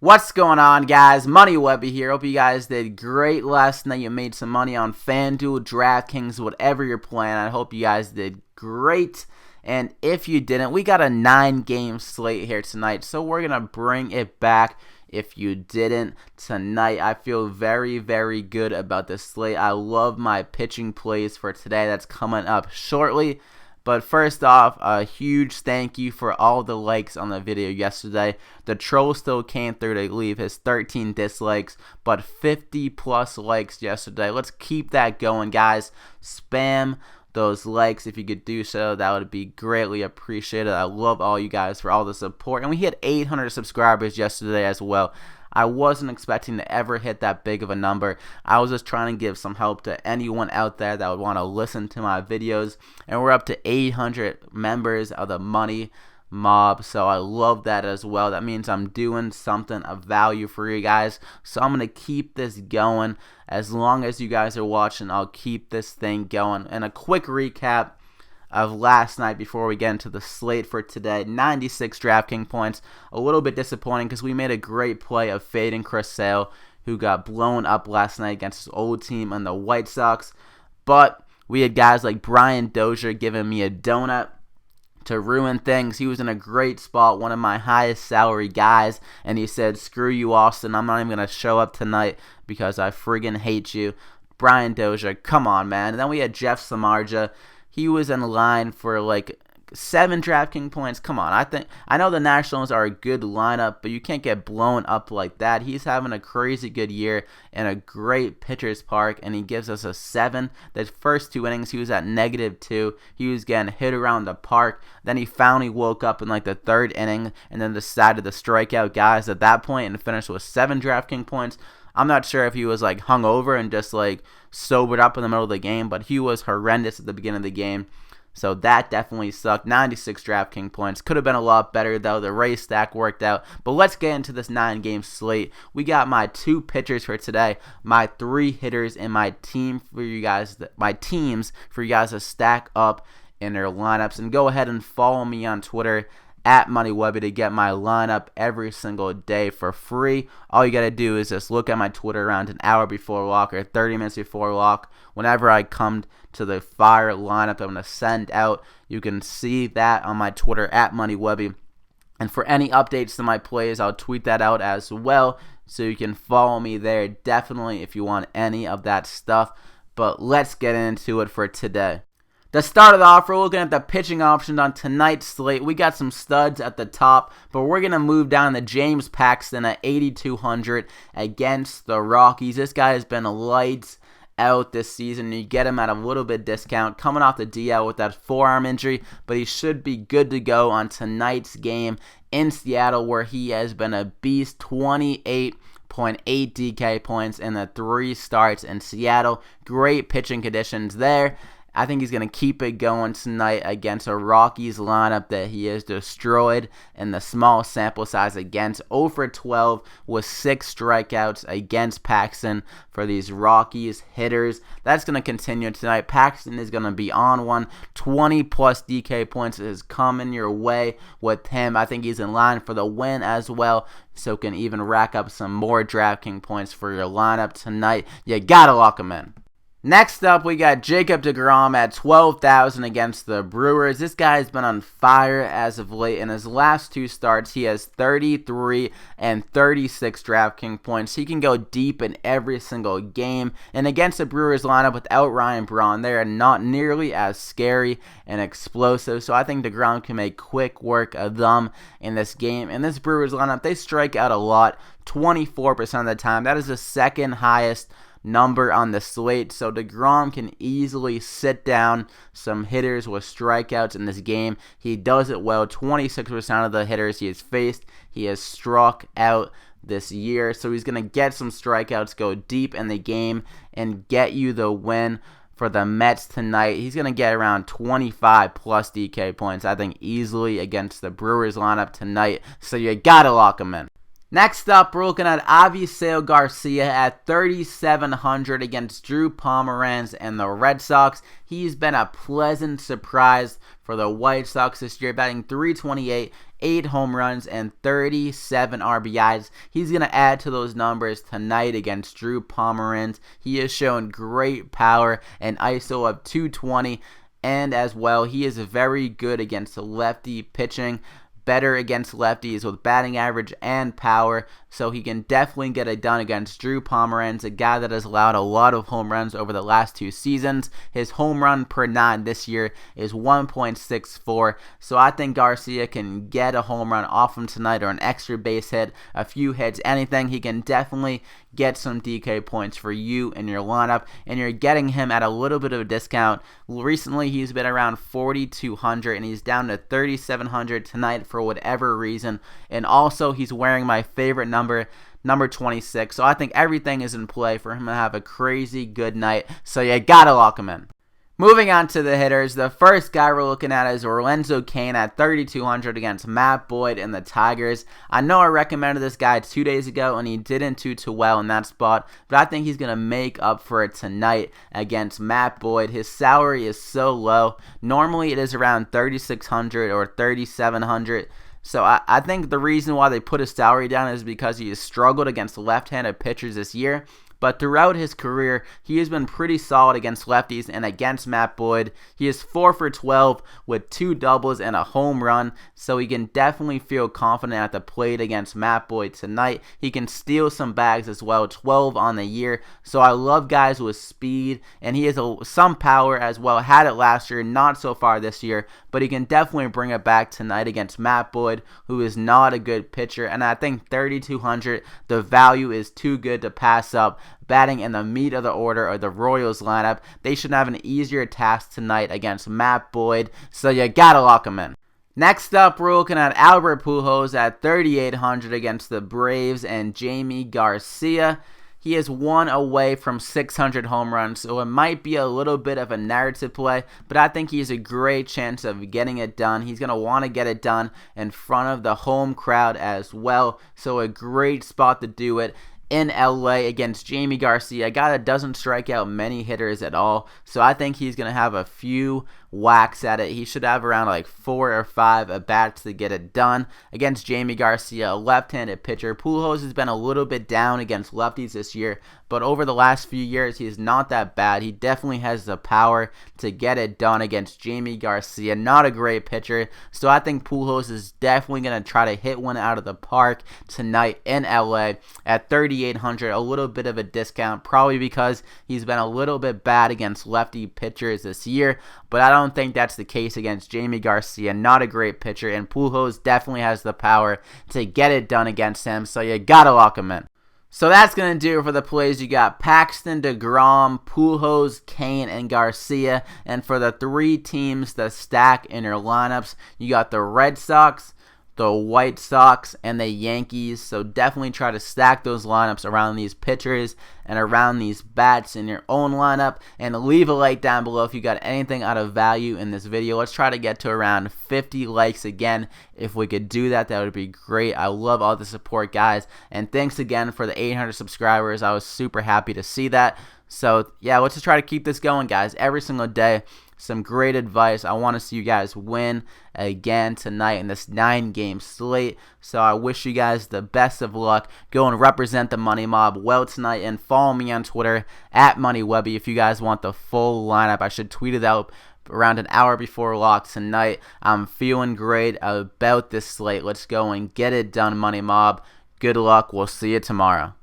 What's going on, guys? Money Webby here. Hope you guys did great last night. You made some money on FanDuel, DraftKings, whatever you're playing. I hope you guys did great. And if you didn't, we got a 9-game slate here tonight, so we're going to bring it back. If you didn't tonight, I feel very, very good about this slate. I love my pitching plays for today. That's coming up shortly. But first off, a huge thank you for all the likes on the video yesterday. The troll still came through to leave his 13 dislikes, but 50 plus likes yesterday. Let's keep that going, guys. Spam those likes if you could do so. That would be greatly appreciated. I love all you guys for all the support. And we hit 800 subscribers yesterday as well. I wasn't expecting to ever hit that big of a number. I was just trying to give some help to anyone out there that would want to listen to my videos. And we're up to 800 members of the Money Mob, so I love that as well. That means I'm doing something of value for you guys. So I'm going to keep this going. As long as you guys are watching, I'll keep this thing going. And a quick recap of last night before we get into the slate for today. 96 DraftKings points. A little bit disappointing because we made a great play of fading Chris Sale, who got blown up last night against his old team and the White Sox. But we had guys like Brian Dozier giving me a donut to ruin things. He was in a great spot, one of my highest salary guys, and he said, "Screw you, Austin. I'm not even going to show up tonight because I friggin' hate you." Brian Dozier, come on, man. And then we had Jeff Samardzija. He was in line for like 7 DraftKings points. Come on, I know the Nationals are a good lineup, but you can't get blown up like that. He's having a crazy good year in a great pitcher's park, and he gives us a 7. The first 2 innings, he was at -2. He was getting hit around the park. Then he finally woke up in like the 3rd inning, and then decided to strike out guys at that point and finished with 7 DraftKings points. I'm not sure if he was like hungover and just like sobered up in the middle of the game, but he was horrendous at the beginning of the game. So that definitely sucked. 96 DraftKings points. Could have been a lot better though. The race stack worked out. But let's get into this 9-game slate. We got my 2 pitchers for today, my 3 hitters, and my teams for you guys to stack up in their lineups. And go ahead and follow me on Twitter at MoneyWebby to get my lineup every single day for free. All you gotta do is just look at my Twitter around an hour before lock or 30 minutes before lock. Whenever I come to the fire lineup I'm gonna send out, you can see that on my Twitter at MoneyWebby. And for any updates to my plays, I'll tweet that out as well, so you can follow me there definitely if you want any of that stuff. But let's get into it for today. To start it off, we're looking at the pitching options on tonight's slate. We got some studs at the top, but we're going to move down to James Paxton at 8,200 against the Rockies. This guy has been lights out this season. You get him at a little bit discount, coming off the DL with that forearm injury, but he should be good to go on tonight's game in Seattle, where he has been a beast. 28.8 DK points in the 3 starts in Seattle. Great pitching conditions there. I think he's going to keep it going tonight against a Rockies lineup that he has destroyed in the small sample size against. 0 for 12 with 6 strikeouts against Paxton for these Rockies hitters. That's going to continue tonight. Paxton is going to be on one. 20 plus DK points is coming your way with him. I think he's in line for the win as well, so can even rack up some more DraftKings points for your lineup tonight. You got to lock him in. Next up, we got Jacob deGrom at 12,000 against the Brewers. This guy's been on fire as of late. In his last 2 starts, he has 33 and 36 DraftKings points. He can go deep in every single game. And against the Brewers lineup without Ryan Braun, they are not nearly as scary and explosive. So I think deGrom can make quick work of them in this game. In this Brewers lineup, they strike out a lot, 24% of the time. That is the 2nd highest number on the slate, so deGrom can easily sit down some hitters with strikeouts in this game. He does it well. 26% of the hitters he has faced, he has struck out this year, so he's going to get some strikeouts, go deep in the game, and get you the win for the Mets tonight. He's going to get around 25 plus DK points, I think, easily against the Brewers lineup tonight, so you got to lock him in. Next up, we're looking at Avisail Garcia at 3,700 against Drew Pomeranz and the Red Sox. He's been a pleasant surprise for the White Sox this year, batting .328 8 home runs, and 37 RBIs. He's going to add to those numbers tonight against Drew Pomeranz. He has shown great power, an ISO of 220, and as well, he is very good against the lefty pitching. Better against lefties with batting average and power, so he can definitely get it done against Drew Pomeranz, a guy that has allowed a lot of home runs over the last 2 seasons. His home run per 9 this year is 1.64, so I think Garcia can get a home run off him tonight, or an extra base hit, a few hits, anything. He can definitely get some DK points for you in your lineup, and you're getting him at a little bit of a discount. Recently, he's been around 4,200, and he's down to 3,700 tonight for whatever reason, and also he's wearing my favorite number 26, so I think everything is in play for him to have a crazy good night, so you gotta lock him in. Moving on to the hitters, the first guy we're looking at is Cain at 3,200 against Matt Boyd and the Tigers. I know I recommended this guy 2 days ago, and he didn't do too well in that spot, but I think he's going to make up for it tonight against Matt Boyd. His salary is so low. Normally it is around 3,600 or 3,700. So I think the reason why they put his salary down is because he has struggled against left-handed pitchers this year. But throughout his career, he has been pretty solid against lefties and against Matt Boyd. He is 4 for 12 with 2 doubles and a home run, so he can definitely feel confident at the plate against Matt Boyd tonight. He can steal some bags as well, 12 on the year. So I love guys with speed, and he has some power as well. Had it last year, not so far this year, but he can definitely bring it back tonight against Matt Boyd, who is not a good pitcher. And I think 3,200, the value is too good to pass up. Batting in the meat of the order of the Royals lineup, they should have an easier task tonight against Matt Boyd, so you gotta lock him in. Next up, we're looking at Albert Pujols at 3,800 against the Braves and Jamie Garcia. He is 1 away from 600 home runs, so it might be a little bit of a narrative play, but I think he has a great chance of getting it done. He's going to want to get it done in front of the home crowd as well, so a great spot to do it in LA against Jamie Garcia, a guy that doesn't strike out many hitters at all, so I think he's going to have a few whacks at it. He should have around like 4 or 5 at-bats to get it done against Jamie Garcia, a left-handed pitcher. Pujols has been a little bit down against lefties this year, but over the last few years, he's not that bad. He definitely has the power to get it done against Jamie Garcia. Not a great pitcher, so I think Pujols is definitely going to try to hit one out of the park tonight in LA at 3,800, a little bit of a discount, probably because he's been a little bit bad against lefty pitchers this year, but I don't think that's the case against Jamie Garcia. Not a great pitcher, and Pujols definitely has the power to get it done against him, so you gotta lock him in. So that's going to do it for the plays. You got Paxton, DeGrom, Pujols, Cain, and Garcia. And for the 3 teams that stack in your lineups, you got the Red Sox, the White Sox, and the Yankees. So definitely try to stack those lineups around these pitchers and around these bats in your own lineup. And leave a like down below if you got anything out of value in this video. Let's try to get to around 50 likes again. If we could do that, that would be great. I love all the support, guys. And thanks again for the 800 subscribers. I was super happy to see that. So yeah, let's just try to keep this going, guys, every single day. Some great advice. I want to see you guys win again tonight in this 9-game slate. So I wish you guys the best of luck. Go and represent the Money Mob well tonight, and follow me on Twitter at MoneyWebby if you guys want the full lineup. I should tweet it out around an hour before lock tonight. I'm feeling great about this slate. Let's go and get it done, Money Mob. Good luck. We'll see you tomorrow.